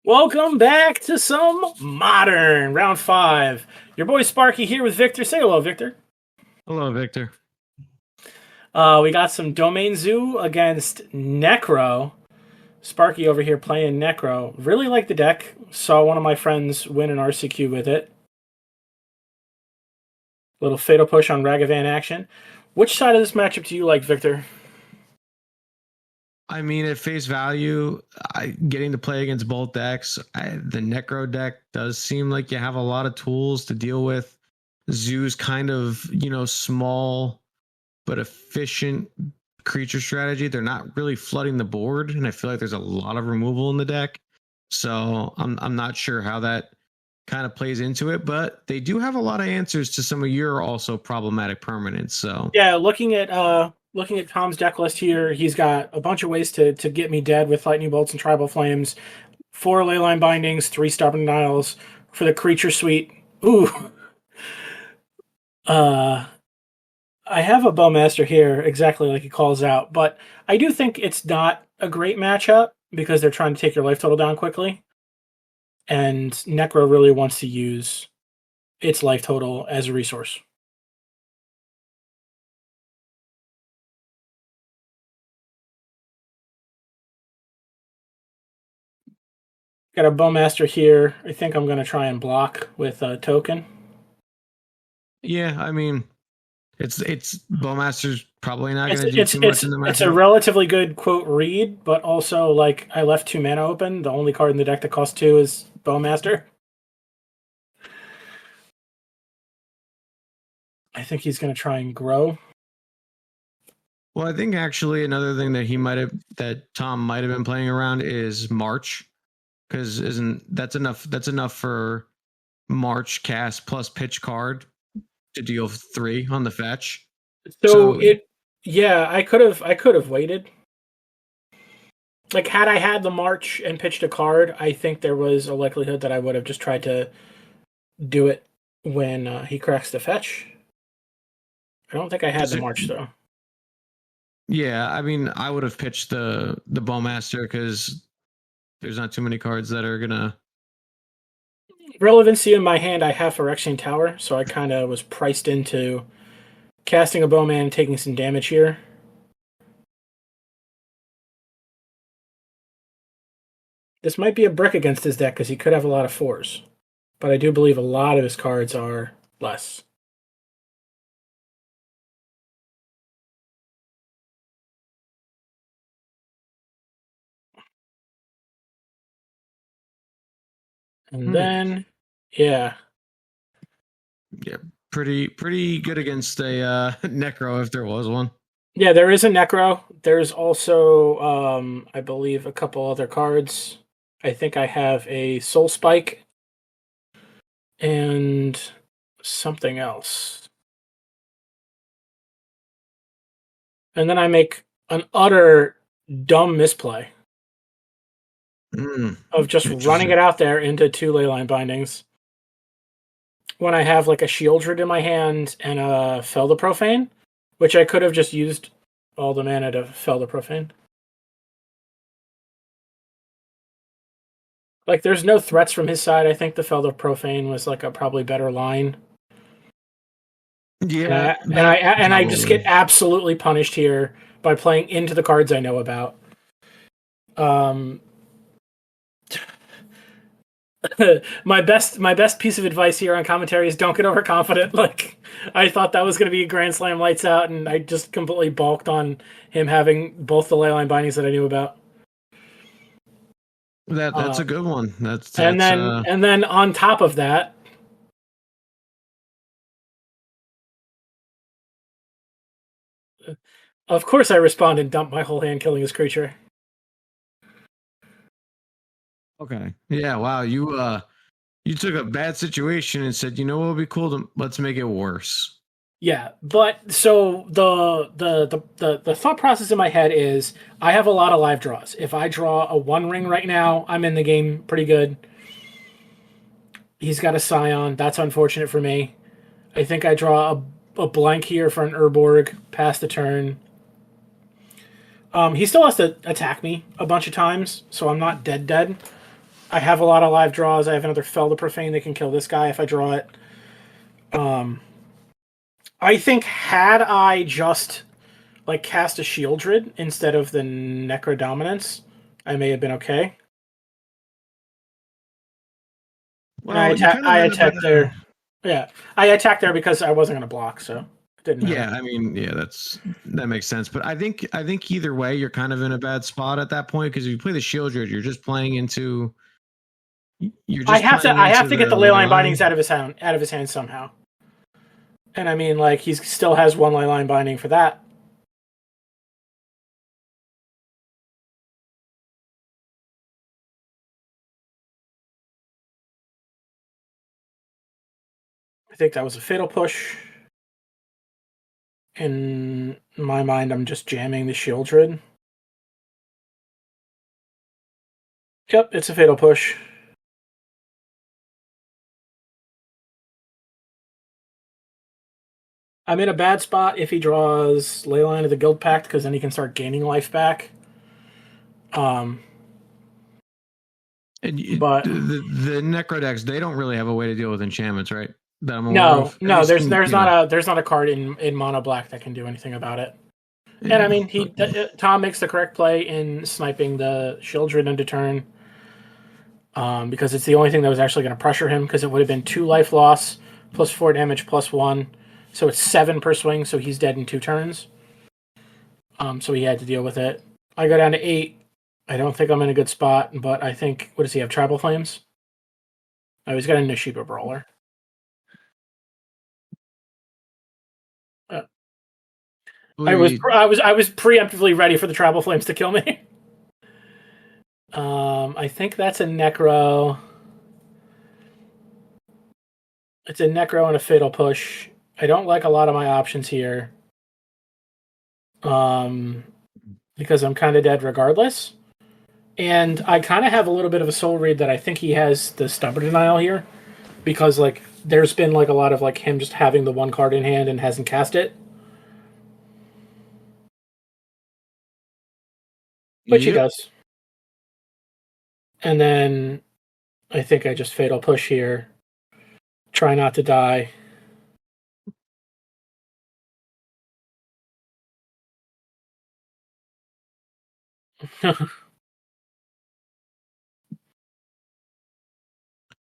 Welcome back to some Modern Round 5. Your boy Sparky here with Victor. Say hello, Victor. Hello, Victor. We got some Domain Zoo against Necro. Sparky over here playing Necro. Really like the deck. Saw one of my friends win an RCQ with it. Little Fatal Push on Ragavan action. Which side of this matchup do you like, Victor? I mean, at face value, getting to play against both decks, the Necro deck does seem like you have a lot of tools to deal with. Zoo's kind of, small but efficient creature strategy. They're not really flooding the board, and I feel like there's a lot of removal in the deck. So I'm not sure how that kind of plays into it, but they do have a lot of answers to some of your also problematic permanents. So yeah, looking at Tom's deck list here, he's got a bunch of ways to get me dead with Lightning Bolts and Tribal Flames, 4 Leyline Bindings, 3 Stubborn Denials for the creature suite. Ooh. I have a Bowmaster here, exactly like he calls out, but I do think it's not a great matchup because they're trying to take your life total down quickly. And Necro really wants to use its life total as a resource. Got a Bowmaster here. I think I'm going to try and block with a token. yeah, I mean, it's Bowmaster's probably not going to do too much in the matchup. It's a relatively good quote read, but also like I left 2 mana open. The only card in the deck that costs 2 is Bowmaster. I think he's going to try and grow. Well, I think actually another thing that Tom might have been playing around is March, because that's enough for March cast plus pitch card to deal 3 on the fetch. So I could have waited. Like had I had the March and pitched a card, I think there was a likelihood that I would have just tried to do it when he cracks the fetch. I don't think I had the March though. Yeah, I mean, I would have pitched the Bowmaster because there's not too many cards that are gonna. Relevancy in my hand, I have Phyrexian Tower, so I kind of was priced into casting a Bowman and taking some damage here. This might be a brick against his deck because he could have a lot of 4s, but I do believe a lot of his cards are less. And then, yeah, pretty good against a Necro if there was one. Yeah, there is a Necro. There's also, I believe, a couple other cards. I think I have a Soul Spike and something else. And then I make an utter dumb misplay of just running it out there into 2 Leyline Bindings when I have like a Shieldred in my hand and a Fell the Profane, which I could have just used all the mana to Fell the Profane. Like, there's no threats from his side. I think the Fell the Profane was like a probably better line. Yeah, and I just get absolutely punished here by playing into the cards I know about. My best piece of advice here on commentary is don't get overconfident. Like, I thought that was going to be a Grand Slam lights out, and I just completely balked on him having both the Leyline Bindings that I knew about. That's a good one. That's and then on top of that, of course I respond and dump my whole hand, killing his creature. Okay. Yeah. Wow. You took a bad situation and said, you know what would be cool? Let's make it worse. Yeah, but so the thought process in my head is I have a lot of live draws. If I draw a 1 ring right now, I'm in the game pretty good. He's got a Scion. That's unfortunate for me. I think I draw a blank here for an Urborg past the turn. He still has to attack me a bunch of times, so I'm not dead. I have a lot of live draws. I have another Fell the Profane that can kill this guy if I draw it. I think had I just like cast a Shieldred instead of the Necro Dominance, I may have been okay. Well, I attacked there. Yeah, I attacked there because I wasn't going to block, so it didn't matter. Yeah, I mean, yeah, that makes sense. But I think either way, you're kind of in a bad spot at that point because if you play the Shieldred, you're just playing into. I have to get the Leyline Bindings out of his hand somehow. And I mean, like, he still has one Leyline Binding for that. I think that was a Fatal Push. In my mind, I'm just jamming the Shieldred. Yep, it's a Fatal Push. I'm in a bad spot if he draws Leyline of the Guild Pact, because then he can start gaining life back. But the Necro decks, they don't really have a way to deal with enchantments, right? That I'm aware of. No, there's not a card in mono black that can do anything about it. And I mean, Tom makes the correct play in sniping the Shieldred into turn, because it's the only thing that was actually going to pressure him, because it would have been 2 life loss plus 4 damage plus 1, so it's 7 per swing. So he's dead in 2 turns. So he had to deal with it. I go down to 8. I don't think I'm in a good spot, but I think, what does he have? Tribal Flames? Oh, he's got a Nishiba Brawler. I was preemptively ready for the Tribal Flames to kill me. I think that's a Necro. It's a Necro and a Fatal Push. I don't like a lot of my options here. Because I'm kind of dead regardless. And I kind of have a little bit of a soul read that I think he has the Stubborn Denial here. Because, like, there's been, like, a lot of, like, him just having the one card in hand and hasn't cast it. Which he does. And then I think I just Fatal Push here. Try not to die.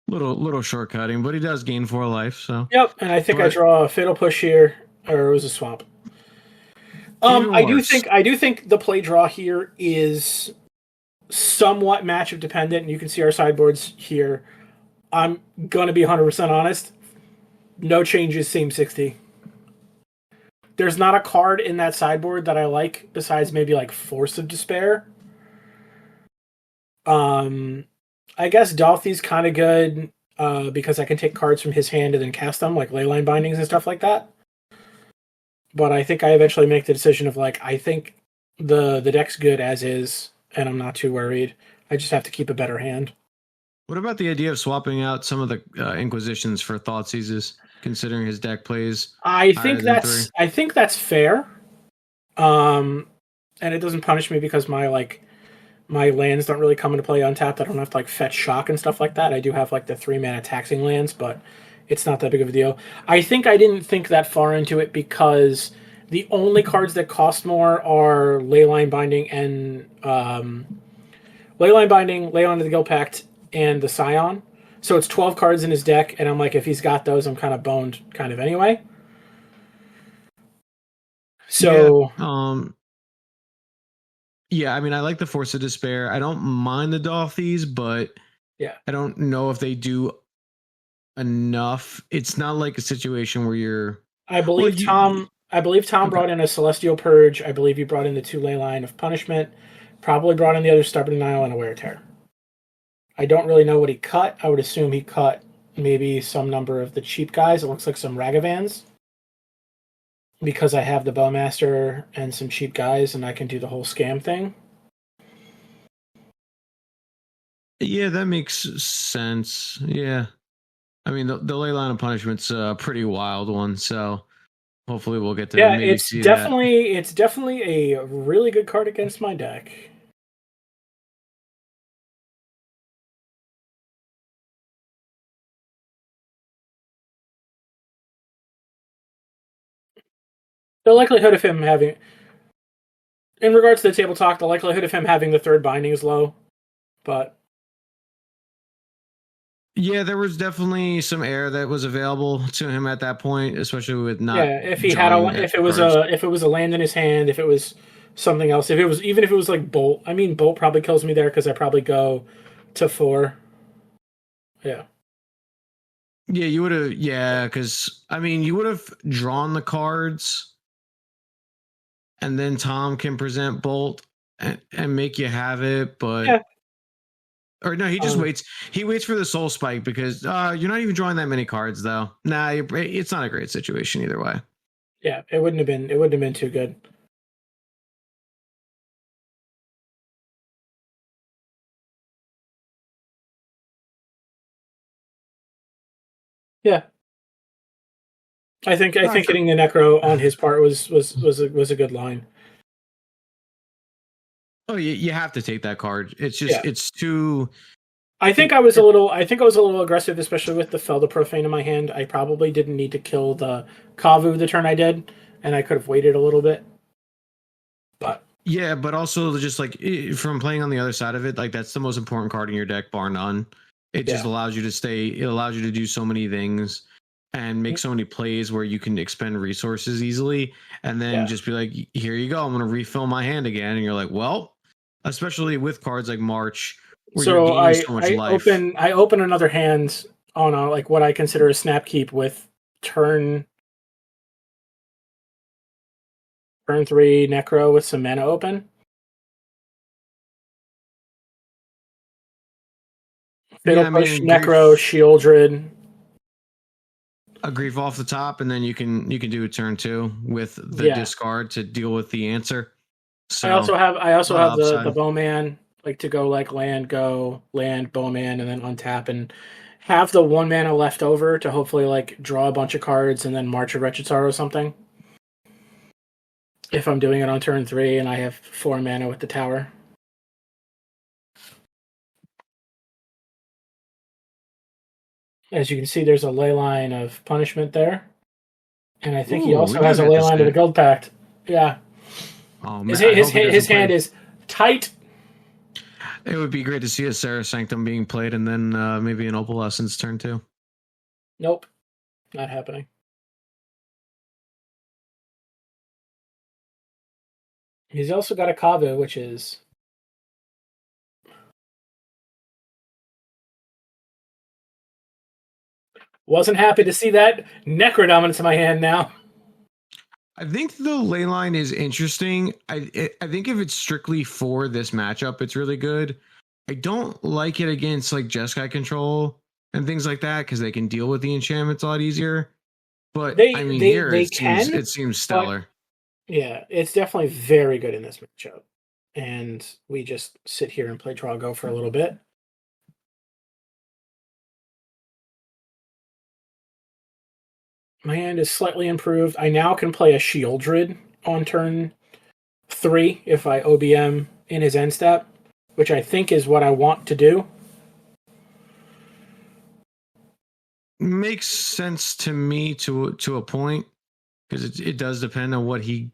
little shortcutting, but he does gain 4 life. So yep, and I think I draw a Fatal Push here, or it was a Swamp. I do think the play draw here is somewhat matchup dependent. You can see our sideboards here. I'm gonna be 100% honest. No changes, same 60. There's not a card in that sideboard that I like besides maybe like Force of Despair. I guess Dolphy's kind of good because I can take cards from his hand and then cast them, like Leyline Bindings and stuff like that. But I think I eventually make the decision of, like, I think the deck's good as is, and I'm not too worried. I just have to keep a better hand. What about the idea of swapping out some of the Inquisitions for Thoughtseizes, considering his deck plays? I think that's fair. And it doesn't punish me because my lands don't really come into play untapped. I don't have to, like, fetch Shock and stuff like that. I do have, like, the 3-mana taxing lands, but it's not that big of a deal. I think I didn't think that far into it because the only cards that cost more are Leyline Binding and Leyline of the Guild Pact, and the Scion. So it's 12 cards in his deck, and I'm like, if he's got those, I'm kind of boned kind of anyway. So yeah, I mean, I like the Force of Despair. I don't mind the Dolphys, but yeah, I don't know if they do enough. It's not like a situation where you're. I believe Tom brought in a Celestial Purge. I believe he brought in the 2 Leyline of Punishment. Probably brought in the other Stubborn Denial and a Wear Tear. I don't really know what he cut. I would assume he cut maybe some number of the cheap guys. It looks like some Ragavans. Because I have the Bowmaster and some cheap guys, and I can do the whole scam thing. Yeah, that makes sense. Yeah. I mean, the Leyline of Punishment's a pretty wild one, so hopefully we'll get to maybe see that. It's definitely a really good card against my deck. The likelihood of him having, in regards to the table talk, the likelihood of him having the third binding is low, but Yeah, there was definitely some air that was available to him at that point, especially with not yeah, if he had drawing if it was cards. a land in his hand, if it was something else, if it was even if it was like bolt. I mean, bolt probably kills me there because I probably go to 4. Yeah, Yeah, you would have. Yeah, because I mean, you would have drawn the cards, and then Tom can present Bolt and make you have it. But yeah. or no, he just waits. He waits for the Soul Spike because you're not even drawing that many cards, though. Nah, it's not a great situation either way. Yeah, it wouldn't have been. It wouldn't have been too good. Yeah, I think hitting the Necro on his part was a good line. Oh, you have to take that card. It's just Yeah. it's too. I think I was a little. I think I was a little aggressive, especially with the Felder Profane in my hand. I probably didn't need to kill the Kavu the turn I did, and I could have waited a little bit. But Yeah, but also just like from playing on the other side of it, like that's the most important card in your deck, bar none. It just yeah, allows you to stay. It allows you to do so many things and make so many plays where you can expend resources easily, and then yeah. just be like, "Here you go. I'm going to refill my hand again." And you're like, "Well," especially with cards like March, where you're So gaining so much life. I open another hand on a, like what I consider a snap keep with turn 3 Necro with some mana open. Yeah, Fatal I mean, Push, Necro, Shieldred. a grief off the top, and then you can do a turn two with the Yeah. discard to deal with the answer. I So also have a lot of the upside. Bowman, like to go like go land Bowman and then untap and have the 1 mana left over to hopefully like draw a bunch of cards and then march a Rechitar or something. If I'm doing it on turn 3 and I have 4 mana with the tower. As you can see, there's a ley line of punishment there. And I think he Ooh, we also do has a get ley to line see to the it. Guild Pact. Yeah. Oh man, I hope he His doesn't hand play. is tight. It would be great to see a Sarah Sanctum being played, and then maybe an Opalescence turn two. Nope. Not happening. He's also got a Kavu, which is wasn't happy to see that Necro dominance in my hand now. I think the ley line is interesting. I think if it's strictly for this matchup, it's really good. I don't like it against like Jeskai control and things like that because they can deal with the enchantments a lot easier. But I mean, here They can, it seems but stellar. yeah, it's definitely very good in this matchup. And we just sit here and play draw go for a little bit. My hand is slightly improved. I now can play a Shieldred on turn 3 if I OBM in his end step, which I think is what I want to do. Makes sense to me to a point because it does depend on what he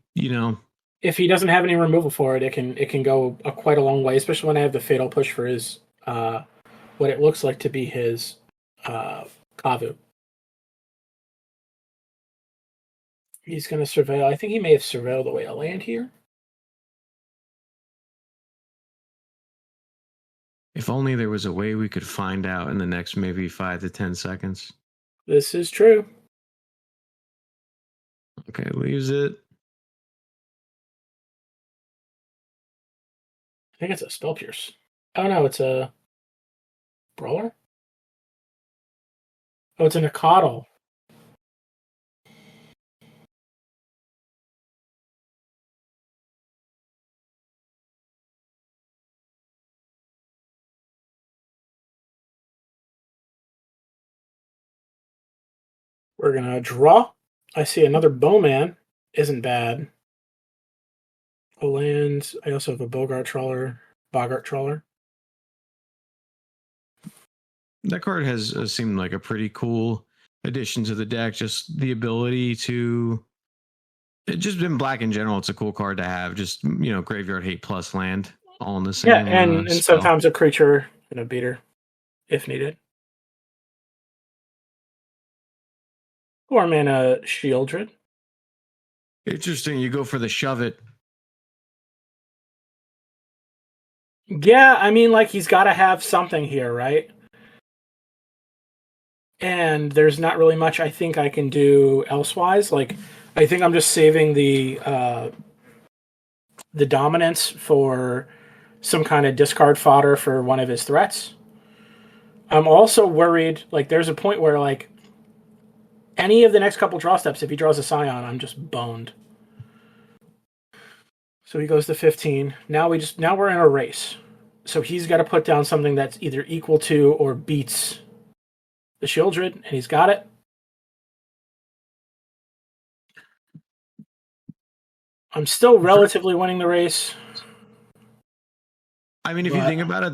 If he doesn't have any removal for it, it can go quite a long way, especially when I have the fatal push for his what it looks like to be his Kavu. He's going to surveil. I think he may have surveilled away a land here. If only there was a way we could find out in the next maybe 5 to 10 seconds. This is true. Okay, leaves it. I think it's a Spell Pierce. Oh no, it's a Brawler? Oh, it's a Nicodle. We're going to draw. I see another Bowman. Isn't bad. A land. I also have a Bogart Trawler. That card has seemed like a pretty cool addition to the deck. Just the ability to It just in black in general, it's a cool card to have. Just graveyard hate plus land all in the Yeah, same and spell. sometimes a creature and a beater if needed. 4-mana Shieldred. Interesting. You go for the shove it. Yeah, I mean, like, he's got to have something here, right? And there's not really much I think I can do elsewise. Like, I think I'm just saving the dominance for some kind of discard fodder for one of his threats. I'm also worried, like, there's a point where, like, any of the next couple draw steps, if he draws a Scion, I'm just boned. So he goes to 15. Now we're in a race. So he's got to put down something that's either equal to or beats the Shieldred, and he's got it. I'm still relatively winning the race. I mean, if you think about it,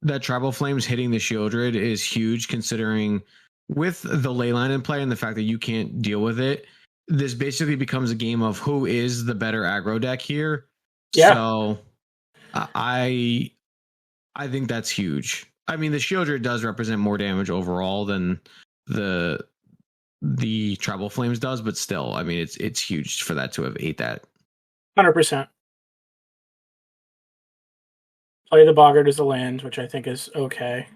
that Tribal Flames hitting the Shieldred is huge, considering with the leyline in play and the fact that you can't deal with it. This basically becomes a game of who is the better aggro deck here. Yeah. So I think that's huge. I mean, the Shieldred does represent more damage overall than the Tribal Flames does, but still, I mean, it's huge for that to have ate that. 100%. Play the Boggart as a land, which I think is okay.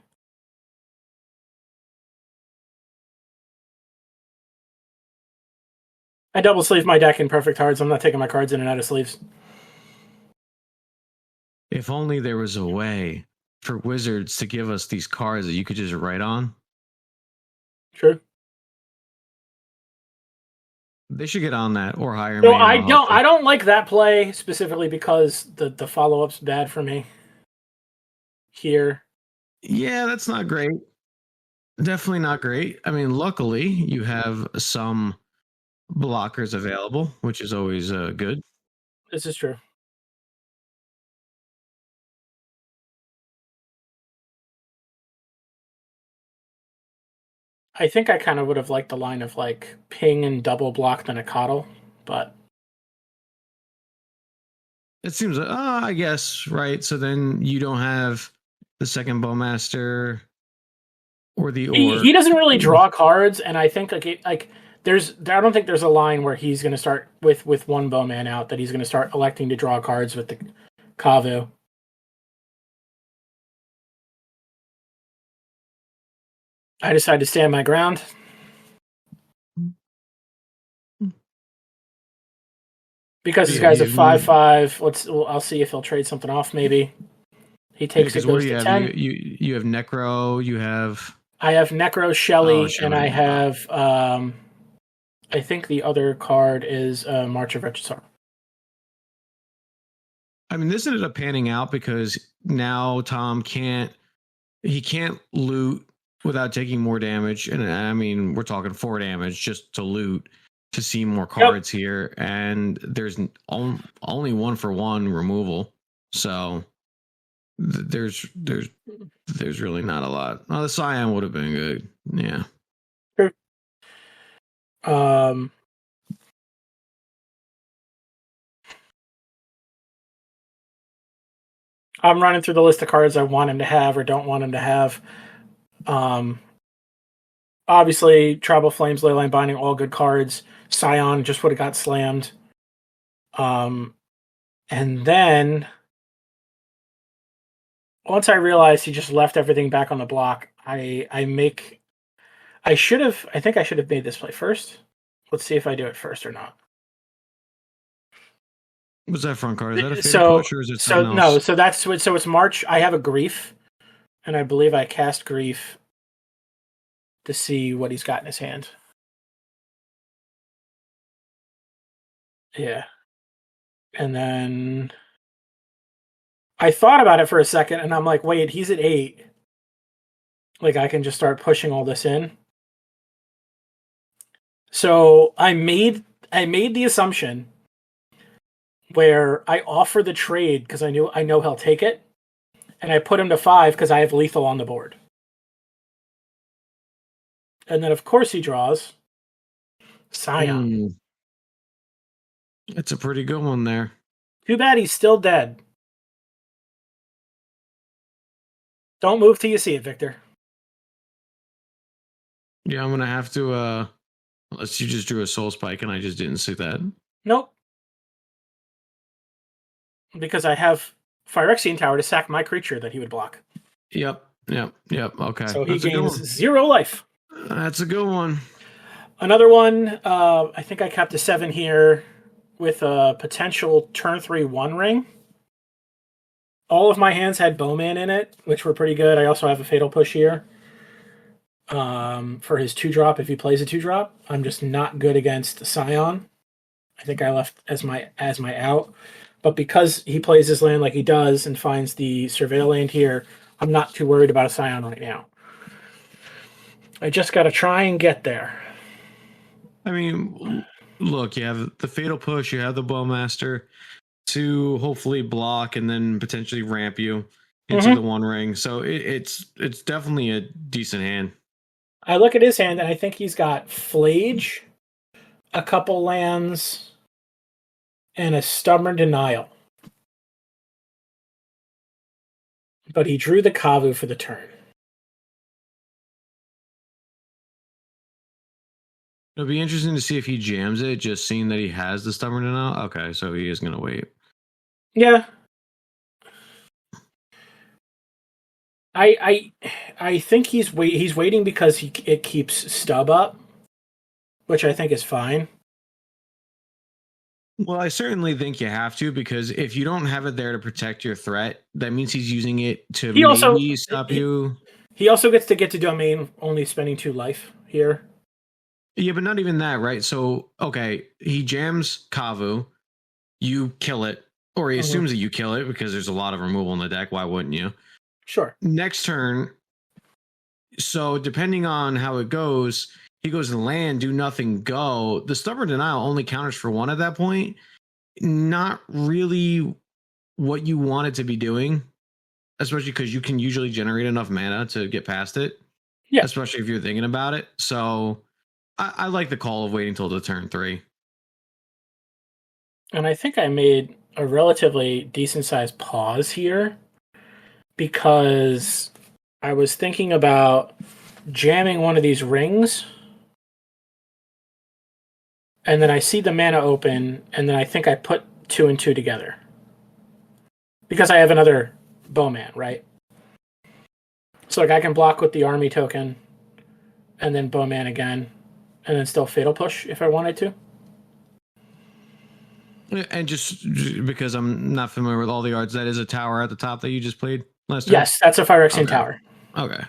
I double sleeve my deck in Perfect Hearts. I'm not taking my cards in and out of sleeves. If only there was a way for Wizards to give us these cards that you could just write on. True. They should get on that or hire me. No, I don't like that play specifically because the follow-up's bad for me. Here. Yeah, that's not great. Definitely not great. I mean, luckily you have some blockers available, which is always good. This is true. I think I kind of would have liked the line of like ping and double block than a coddle, but it seems like, I guess, right? So then you don't have the second Bowmaster or the Orc. He doesn't really draw cards, and I think I don't think there's a line where he's going to start with one Bowman out that he's going to start electing to draw cards with the Kavu. I decided to stand my ground. Because this guy's a 5/5. I'll see if he'll trade something off. Maybe he takes it, goes to 10. You have Necro. I have Necro, Shelly, and I have. I think the other card is March of Regisaur. I mean, this ended up panning out because now Tom can't loot without taking more damage, and I mean, we're talking 4 damage just to loot to see more cards here, and there's only 1-for-1 removal, so there's really not a lot. Oh, the Scion would have been good, yeah. Sure. I'm running through the list of cards I want him to have or don't want him to have. Obviously, Tribal Flames, Leyline Binding, all good cards. Scion just would have got slammed. And then once I realized he just left everything back on the block, I think I should have made this play first. Let's see if I do it first or not. What's that front card? Is that a Fated Push or is it something else? No, so it's March. I have a Grief, and I believe I cast Grief to see what he's got in his hand. Yeah. And then I thought about it for a second, and I'm like, wait, he's at 8. Like, I can just start pushing all this in. So I made the assumption where I offer the trade because I know he'll take it, and I put him to 5 because I have lethal on the board. And then, of course, he draws Scion. It's a pretty good one there. Too bad he's still dead. Don't move till you see it, Victor. Yeah, I'm gonna have to. Unless you just drew a soul spike and I just didn't see that. Nope. Because I have Phyrexian Tower to sack my creature that he would block. Yep. Okay. So he gains 0 life. That's a good one. Another one, I think I capped a 7 here with a potential turn 3 1 ring. All of my hands had Bowman in it, which were pretty good. I also have a Fatal Push here for his 2-drop if he plays a 2-drop. I'm just not good against Scion. I think I left as my out. But because he plays his land like he does and finds the Surveil land here, I'm not too worried about a Scion right now. I just got to try and get there. I mean, look, you have the Fatal Push, you have the Bowmaster to hopefully block and then potentially ramp you into the one ring. So it's definitely a decent hand. I look at his hand and I think he's got Flage, a couple lands, and a Stubborn Denial. But he drew the Kavu for the turn. It'll be interesting to see if he jams it, just seeing that he has the Stubborn Denial. Okay, so he is going to wait. Yeah. I think he's waiting because it keeps Stub up, which I think is fine. Well, I certainly think you have to, because if you don't have it there to protect your threat, that means he's using it to stop you. He also gets to domain, only spending 2 life here. Yeah, but not even that, right? So, okay, he jams Kavu, you kill it, or he assumes that you kill it because there's a lot of removal in the deck. Why wouldn't you? Sure. Next turn, so depending on how it goes, he goes to land, do nothing, go. The Stubborn Denial only counters for 1 at that point. Not really what you want it to be doing, especially because you can usually generate enough mana to get past it. Yeah. Especially if you're thinking about it. So I like the call of waiting till the turn 3. And I think I made a relatively decent sized pause here because I was thinking about jamming one of these rings, and then I see the mana open, and then I think I put 2 and 2 together because I have another Bowman, right? So like I can block with the army token and then Bowman again and then still Fatal Push if I wanted to. And just because I'm not familiar with all the cards, that is a tower at the top that you just played last time? Yes, that's a Phyrexian Tower. Okay.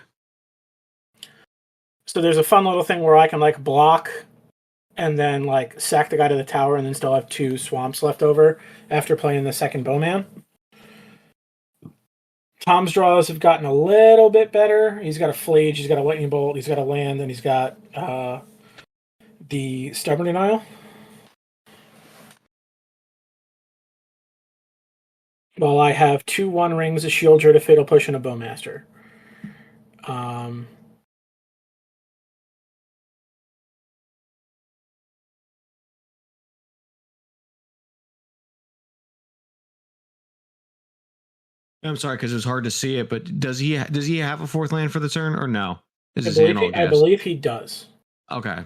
So there's a fun little thing where I can like block and then like sack the guy to the tower and then still have 2 swamps left over after playing the second Bowman. Tom's draws have gotten a little bit better. He's got a Flage, he's got a Lightning Bolt, he's got a land, and he's got the Stubborn Denial. Well, I have 2 1 rings, a Shield Druid, a Fatal Push, and a Bowmaster. I'm sorry because it was hard to see it, but does he have a 4th land for the turn or no? I believe he does. Okay.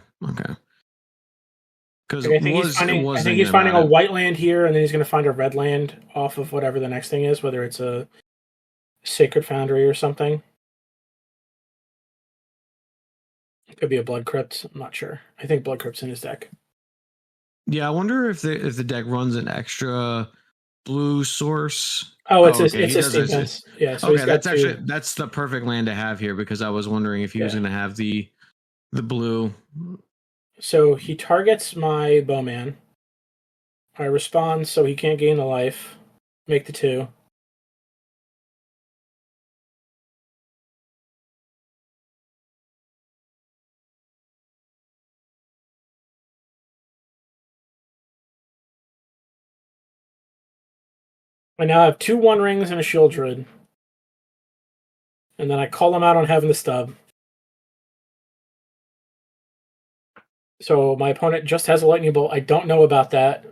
Because I think he's finding a white land here, and then he's going to find a red land off of whatever the next thing is, whether it's a Sacred Foundry or something. It could be a Blood Crypt. I'm not sure. I think Blood Crypt's in his deck. Yeah, I wonder if the deck runs an extra blue source. Oh, it's a Steepness. Yeah, so okay, that's the perfect land to have here because I was wondering if he was going to have the blue. So he targets my Bowman. I respond so he can't gain the life. Make the 2. I now have 2 1 rings and a Shield Druid. And then I call him out on having the stub. So my opponent just has a Lightning Bolt. I don't know about that.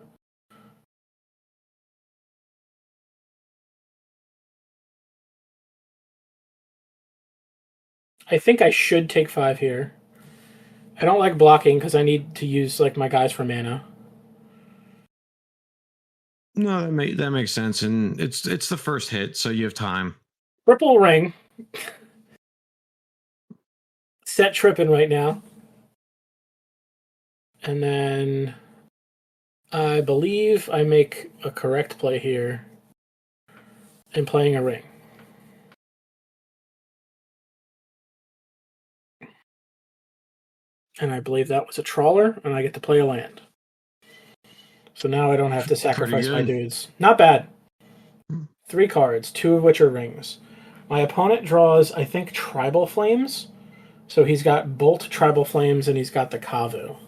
I think I should take 5 here. I don't like blocking because I need to use like my guys for mana. No, that makes sense, and it's the first hit, so you have time. Purple ring. Set tripping right now. And then I believe I make a correct play here in playing a ring. And I believe that was a trawler, and I get to play a land. So now I don't have to sacrifice my dudes. Not bad. 3 cards, 2 of which are rings. My opponent draws, I think, Tribal Flames. So he's got Bolt, Tribal Flames, and he's got the Kavu.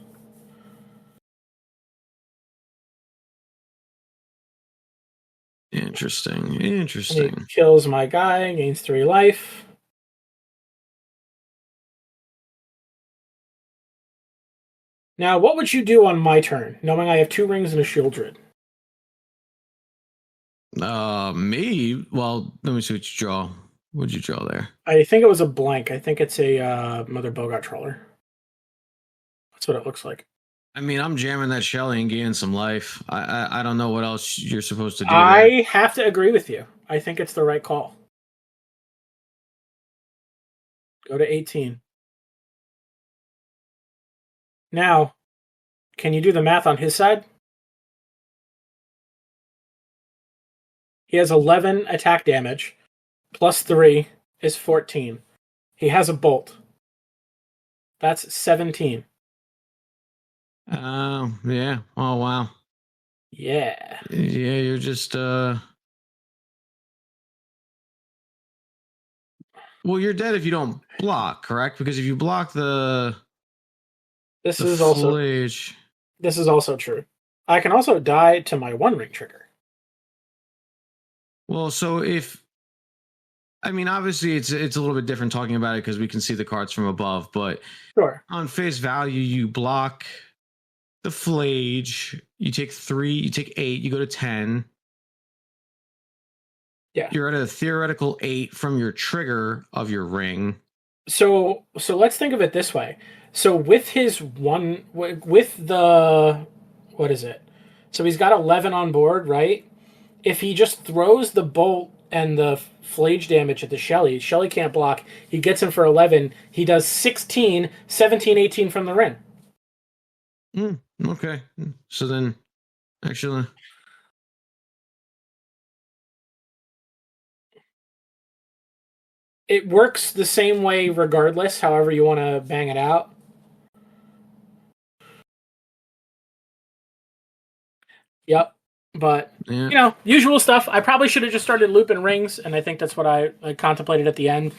Interesting. And he kills my guy, gains 3 life. Now, what would you do on my turn, knowing I have 2 rings and a Shieldred? Me? Well, let me see what you draw. What'd you draw there? I think it was a blank. I think it's a Mother Bogot Trawler. That's what it looks like. I mean, I'm jamming that Shelly and gaining some life. I don't know what else you're supposed to do. I have to agree with you. I think it's the right call. Go to 18. Now, can you do the math on his side? He has 11 attack damage, plus 3 is 14. He has a bolt. That's 17. Yeah. Oh, wow. Yeah. Yeah, you're just, well, you're dead if you don't block, correct? Because if you block This is also true. I can also die to my 1-ring trigger. Well, so I mean, obviously it's a little bit different talking about it because we can see the cards from above, but sure. On face value, you block the Flage, you take 3, you take 8, you go to 10. Yeah. You're at a theoretical 8 from your trigger of your ring. So let's think of it this way. So with the, what is it? So he's got 11 on board, right? If he just throws the bolt and the flage damage at the Shelly can't block. He gets him for 11. He does 16, 17, 18 from the ring. Okay. So then, actually... It works the same way regardless, however you want to bang it out. Yep. But, usual stuff. I probably should have just started looping rings, and I think that's what I contemplated at the end.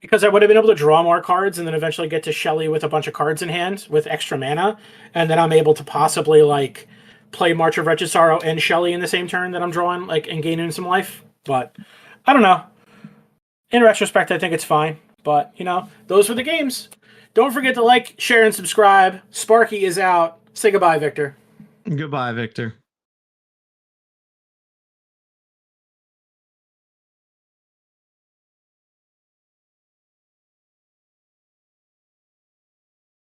Because I would have been able to draw more cards and then eventually get to Shelly with a bunch of cards in hand with extra mana, and then I'm able to possibly, play March of Wretched Sorrow and Shelly in the same turn that I'm drawing, and gaining some life. But, I don't know. In retrospect, I think it's fine. But, those were the games. Don't forget to like, share, and subscribe. Sparky is out. Say goodbye, Victor. Goodbye, Victor.